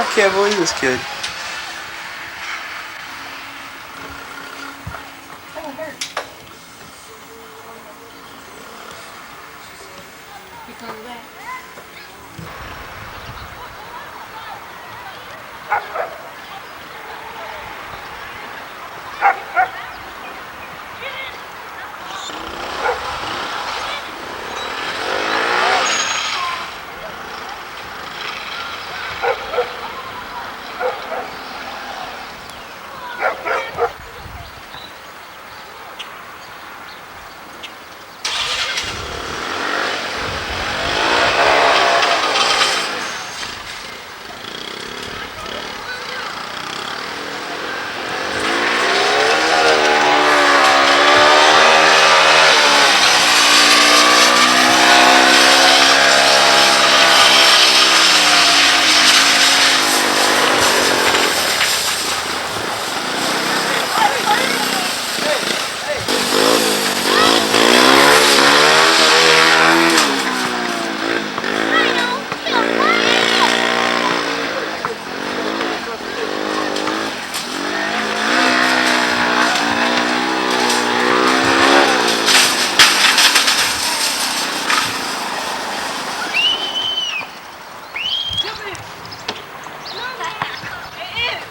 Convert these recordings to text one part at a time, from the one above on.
I can't believe this kid.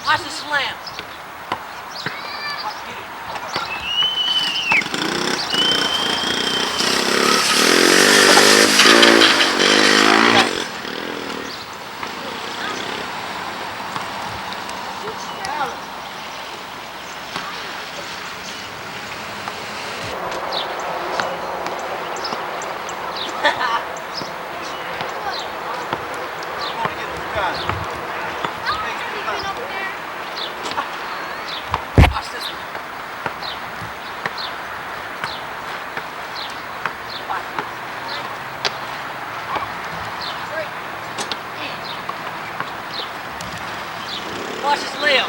Watch the slam. Watch this Leo.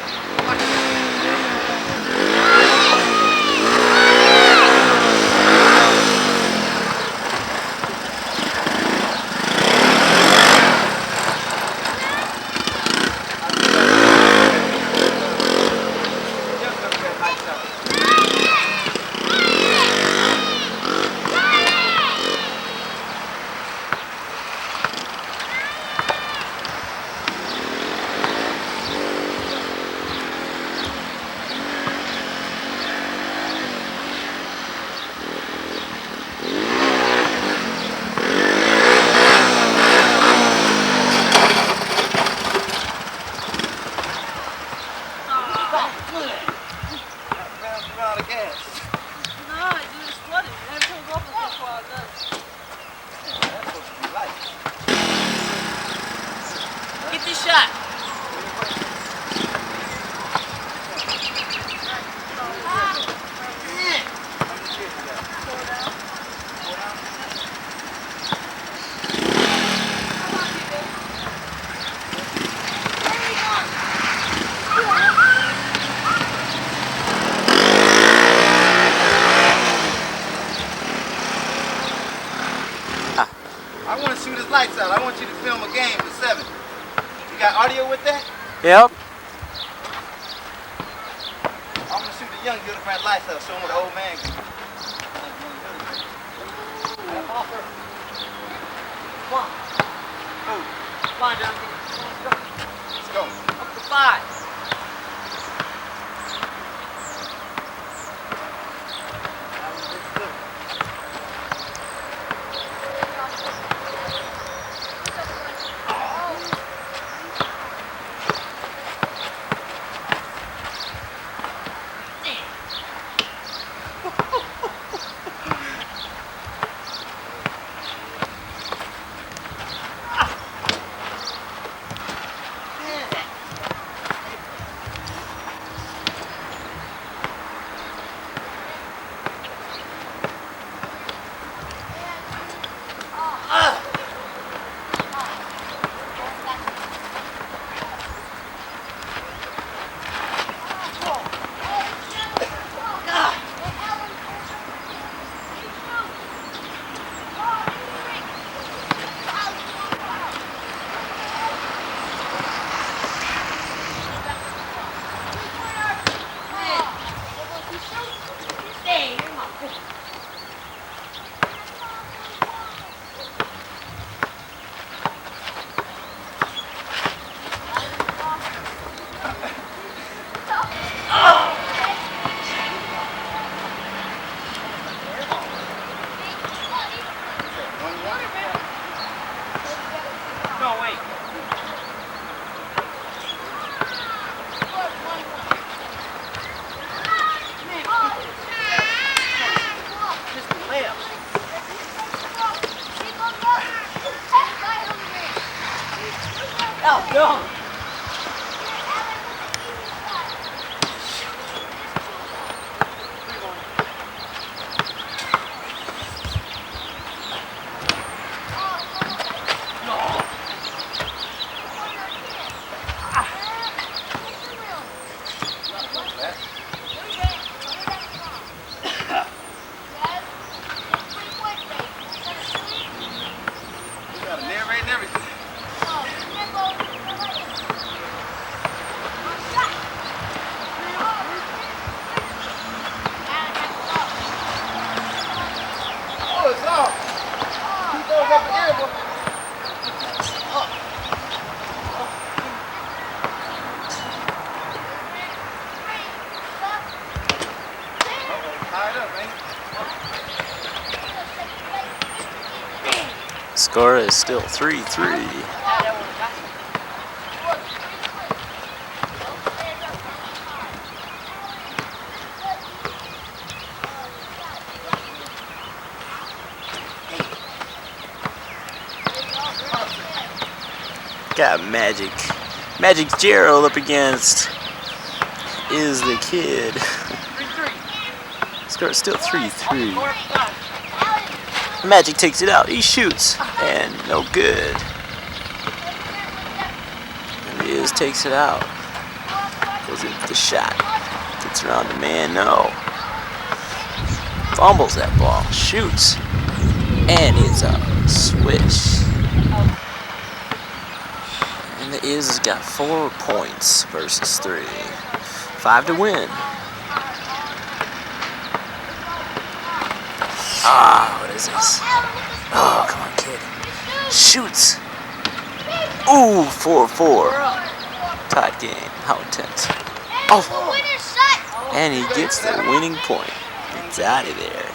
Get this shot. I want to shoot his lights out. I want you to film a game for 7. You got audio with that? Yep. I'm going to shoot the young Gildebrand lights out. Show him what the old man can do. Come on. Move. Come on, Jonathan. Let's go. Up to 5. Oh, no. You got a narrate and everything. Oh, it's off. He throws up the air, boy. Tied up, ain't it? Score is still 3-3. Got Magic. Magic Gerald up against Is the Kid. 3-3. Score is still 3-3. Magic takes it out. He shoots. And no good. And Is takes it out. Goes in for the shot. Gets around the man. No. Fumbles that ball. Shoots. And it's a swish. And the Is has got 4 points versus 3. 5 to win. Ah, what is this? Oh, come on, kid. Shoots. Ooh, 4-4. Tied game. How intense. Oh, and he gets the winning point. It's out of there.